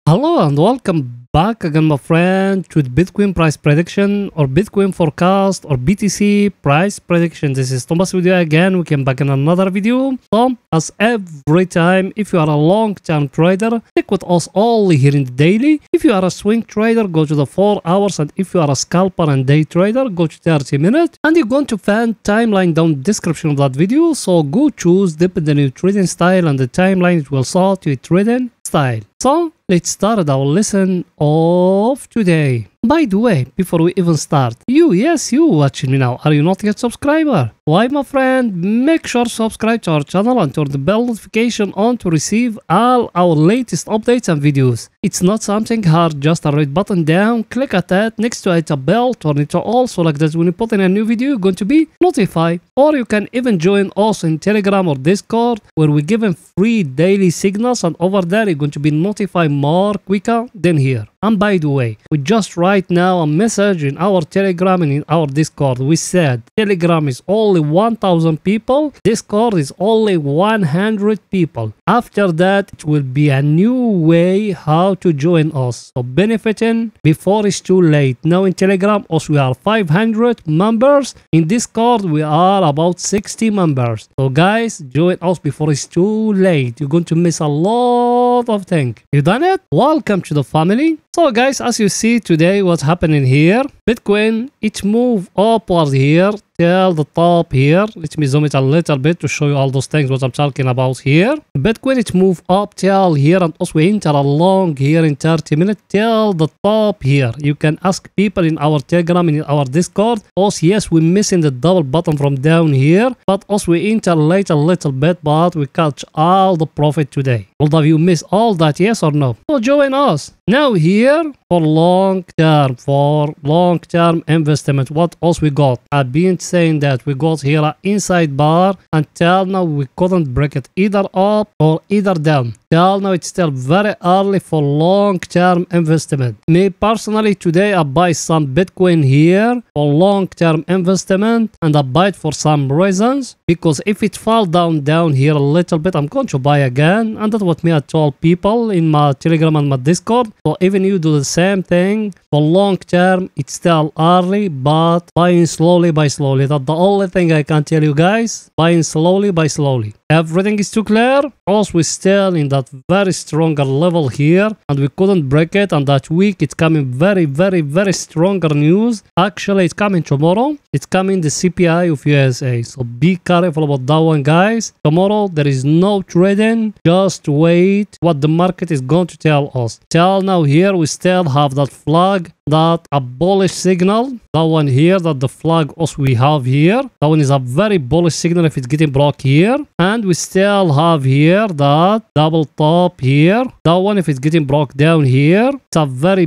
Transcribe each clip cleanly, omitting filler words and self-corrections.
Hello and welcome back again, my friend, to the Bitcoin price prediction or Bitcoin forecast or BTC price prediction. This is Thomas with you again. We came back in another video. So, as every time, if you are a long-term trader, stick with us only here in the daily. If you are a swing trader, go to the 4 hours, and if you are a scalper and day trader, go to 30 minutes. And you're going to find timeline down the description of that video. So go choose depending on your trading style, and the timeline it will sort your trading style. So let's start our lesson of today. By the way, before we even start, you watching me now, are you not yet subscriber? Why, my friend, make sure to subscribe to our channel and turn the bell notification on to receive all our latest updates and videos. It's not something hard, just a red button down, click at that, next to it a bell, turn it to all, so like that when you put in a new video, you're going to be notified. Or you can even join us in Telegram or Discord, where we give them free daily signals, and over there you're going to be notified more quicker than here. And by the way, we just right now a message in our Telegram and in our Discord. We said Telegram is only 1,000 people, Discord is only 100 people. After that, it will be a new way how to join us. So benefiting before it's too late. Now in Telegram, us we are 500 members. In Discord, we are about 60 members. So guys, join us before it's too late. You're going to miss a lot of things. You done it? Welcome to the family. So guys, as you see today, what's happening here, Bitcoin, it move upward here till the top here. Let me zoom it a little bit to show you all those things what I'm talking about here. Bitcoin, it move up till here, and also we enter along here in 30 minutes till the top here. You can ask people in our Telegram and in our Discord. Also, yes, we're missing the double button from down here, but also we enter late a little bit, but we catch all the profit today. All of you miss all that, yes or no? So join us. Now here for long term investment, what else we got? I've been saying that we got here an inside bar, until now we couldn't break it either up or either down. Till now it's still very early for long term investment. Me personally today I buy some Bitcoin here for long term investment, and I buy it for some reasons, because if it fall down here a little bit, I'm going to buy again, and that's what me I told people in my Telegram and my Discord. So even you do the same thing. For long term, it's still early, but buying slowly by slowly. That's the only thing I can tell you guys. Buying slowly by slowly. Everything is too clear. Also, we're still in that very stronger level here, and we couldn't break it. And that week, it's coming very stronger news. Actually, it's coming tomorrow. It's coming the CPI of USA. So be careful about that one, guys. Tomorrow, there is no trading. Just wait what the market is going to tell us. Till now here, we still have that flag, that a bullish signal. That one here, that the flag also we have here. That one is a very bullish signal if it's getting broke here. And we still have here that double top here. That one, if it's getting broke down here, it's a very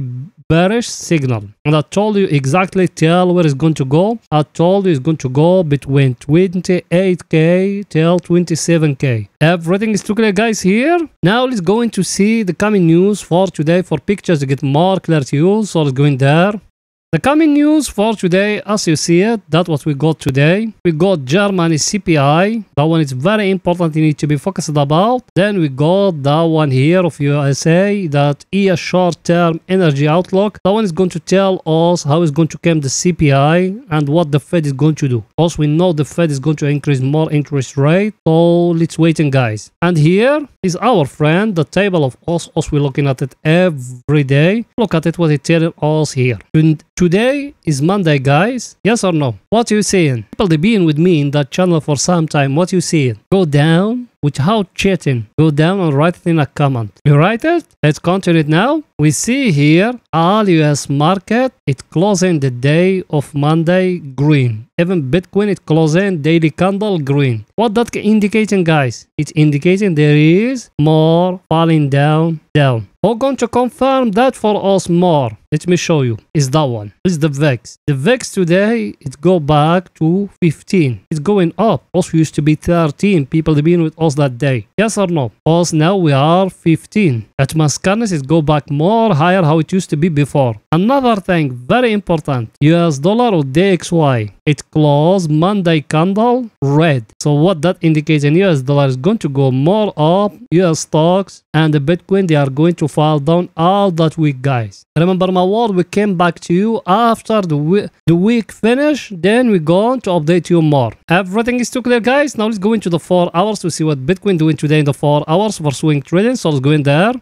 bearish signal. And I told you exactly till where it's going to go. I told you it's going to go between 28k till 27k. Everything is too clear, guys, here. Now let's go into see the coming news for today for pictures to get more clarity. So let's go in there. The coming news for today, as you see it, that's what we got today. We got Germany CPI. That one is very important, you need to be focused about. Then we got that one here of USA, that is short-term energy outlook. That one is going to tell us how it's going to come the CPI and what the Fed is going to do. Also, we know the Fed is going to increase more interest rate. So let's wait, guys. And here is our friend, the table of us. Also, we're looking at it every day. Look at it, what it tells us here. Today is Monday, guys. Yes or no? What you seeing? People they been with me in that channel for some time. What you seeing? Go down without chatting. Go down and write it in a comment. You write it? Let's continue it now. We see here all US market, it closing the day of Monday green. Even Bitcoin, it closing daily candle green. What that indicating, guys? It's indicating there is more falling down. We're going to confirm that for us more. Let me show you. Is that one. This is the VIX. The VIX today, it go back to 15. It's going up. Also used to be 13. People have been with us that day. Yes or no? Us now we are 15. At Mascanes, it go back more higher how it used to be before. Another thing, very important. US dollar or DXY. it closed Monday candle red. So what that indicates, in US dollar is going to go more up, US stocks and the Bitcoin, they are going to fall down all that week, guys. Remember my word, we came back to you after the week finish, then we're going to update you more. Everything is too clear, guys. Now let's go into the 4 hours to see what Bitcoin doing today in the 4 hours for swing trading. So let's go in there.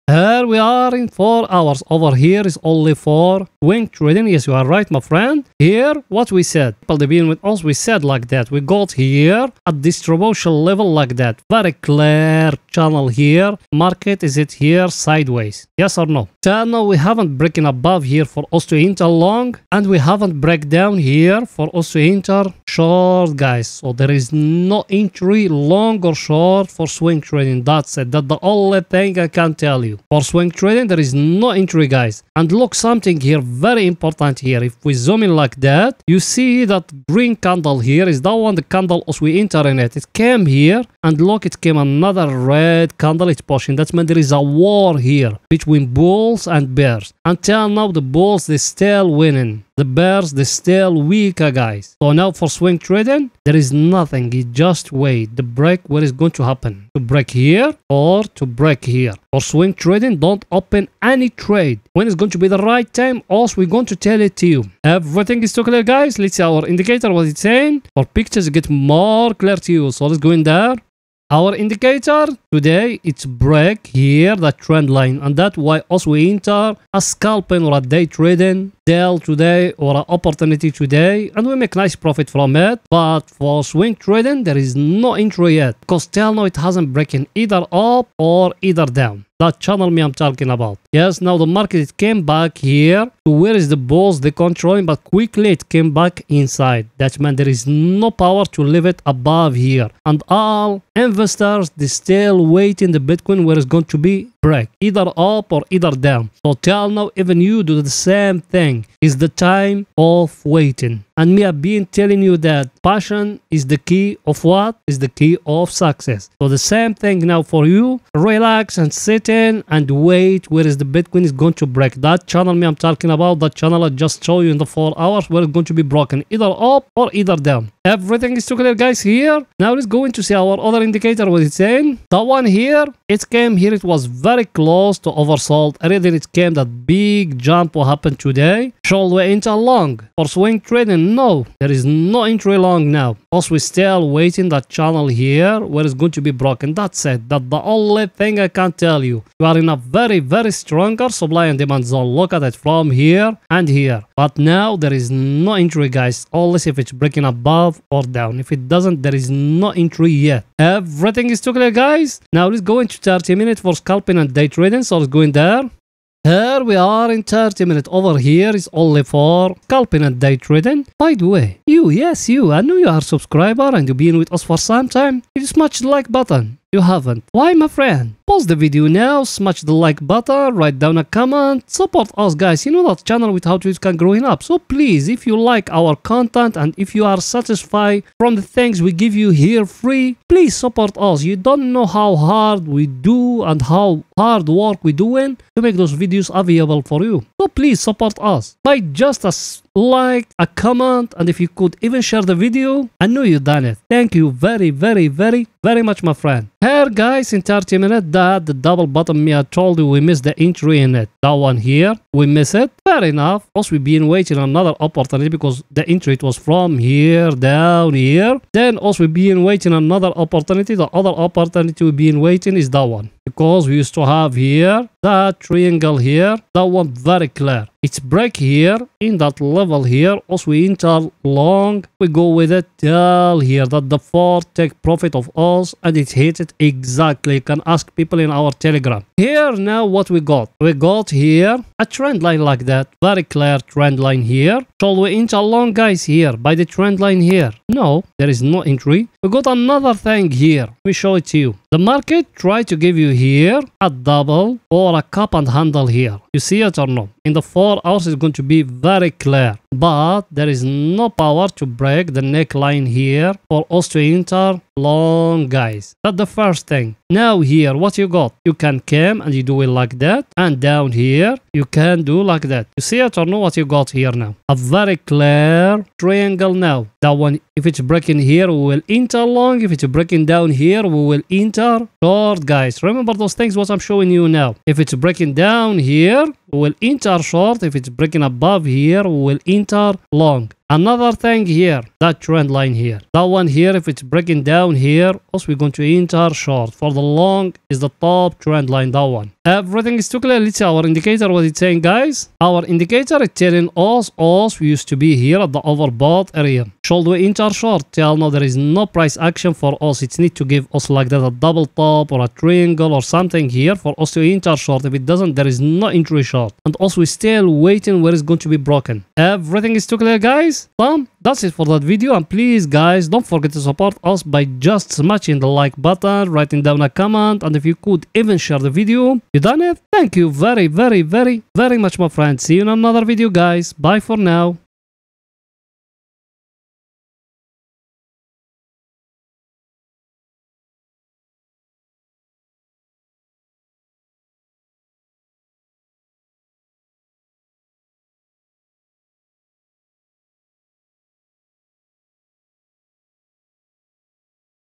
Here we are in 4 hours. Over here is only for swing trading. Yes, you are right, my friend. Here, what we said. People they've been with us, we said like that. We got here at distribution level like that. Very clear channel here. Market, is it here sideways? Yes or no? Till now, we haven't broken above here for us to enter long. And we haven't break down here for us to enter short, guys. So there is no entry long or short for swing trading. That's it. That's the only thing I can tell you. For swing trading, there is no entry, guys. And look, something here very important here. If we zoom in like that, you see that green candle here is that one, the candle as we enter in it. It came here and look, it came another red candle. It's pushing. That means there is a war here between bulls and bears. Until now, the bulls, they still winning. The bears, they still weaker, guys. So now for swing trading, there is nothing. You just wait. The break, what is going to happen? To break here or to break here. For swing trading, don't open any trade. When it's going to be the right time, also we're going to tell it to you. Everything is too clear, guys. Let's see our indicator, what it's saying. For pictures, get more clear to you. So let's go in there. Our indicator today, it's break here, the trend line, and that's why also we enter a scalping or a day trading deal today or an opportunity today, and we make nice profit from it. But for swing trading, there is no entry yet because till now it hasn't broken either up or either down. That channel me I'm talking about. Yes, now the market, it came back here to where is the bulls they controlling, but quickly it came back inside. That means there is no power to leave it above here. And all investors, they still waiting the Bitcoin where it's going to be break, either up or either down. So till now, even you do the same thing. It's the time of waiting. And me have been telling you that passion is the key of what? Is the key of success. So the same thing now for you. Relax and sit in and wait where is the Bitcoin is going to break. That channel me I'm talking about, that channel I just show you in the 4 hours where it's going to be broken, either up or either down. Everything is too clear, guys, here. Now let's go into see our other indicator, what it's saying. That one here, it came here, it was very close to oversold. Already it came that big jump what happened today. Shall we enter long? For swing trading, no. There is no entry long now. Also, we're still waiting that channel here where it's going to be broken. That's it. That's the only thing I can tell you. You are in a very, very stronger supply and demand zone. Look at it from here and here. But now there is no entry, guys. Unless if it's breaking above or down. If it doesn't, there is no entry yet. Everything is too clear, guys. Now let's go into 30 minutes for scalping and day trading. So let's go in there. Here we are in 30 minutes. Over here is only for scalping and day trading. By the way, yes, I know you are a subscriber and you've been with us for some time. You smash the like button. You haven't. Why, my friend? Pause the video now, smash the like button, write down a comment, support us, guys. You know that channel with how to can growing up. So please, if you like our content and if you are satisfied from the things we give you here free, please support us. You don't know how hard we do and how hard work we're doing to make those videos available for you. So please support us by just a like, a comment, and if you could even share the video. I know you done it. Thank you very, very, very, very much, my friend. Here, guys, in 30 minutes, that the double bottom me I told you we missed the entry in it. That one here, we miss it. Fair enough. Also, we've been waiting another opportunity because the entry it was from here down here. Then also we've been waiting another opportunity. The other opportunity we've been waiting is that one. Because we used to have here that triangle here, that one very clear. It's break here in that level here. Also we enter long, we go with it till here that the 4 take profit of us and it hit it exactly. You can ask people in our telegram. Here now what we got here a trend line like that, very clear trend line here. Shall we enter long, guys, here by the trend line here? No, there is no entry. We got another thing here. We show it to you. The market try to give you here a double or a cup and handle here. You see it or no? In the 4 hours it's going to be very clear, but there is no power to break the neckline here for us to enter long, guys. That's the first thing. Now here, what you got? You can come and you do it like that. And down here, you can do like that. You see it or no? What you got here now? A very clear triangle now. That one, if it's breaking here, we will enter long. If it's breaking down here, we will enter short, guys. Remember those things what I'm showing you now. If it's breaking down here, we will enter short. If it's breaking above here, we will enter long. Another thing here, that trend line here. That one here, if it's breaking down here, also we're going to enter short. For the long is the top trend line, that one. Everything is too clear. Let's see our indicator, what it's saying, guys. Our indicator is telling us we used to be here at the overbought area. Should we enter short? Tell no, there is no price action for us. It needs to give us like that a double top or a triangle or something here for us to enter short. If it doesn't, there is no entry short. And also we're still waiting where it's going to be broken. Everything is too clear, guys. Well, that's it for that video, and please guys don't forget to support us by just smashing the like button, writing down a comment, and if you could even share the video. You done it? Thank you very much, my friends. See you in another video, guys. Bye for now.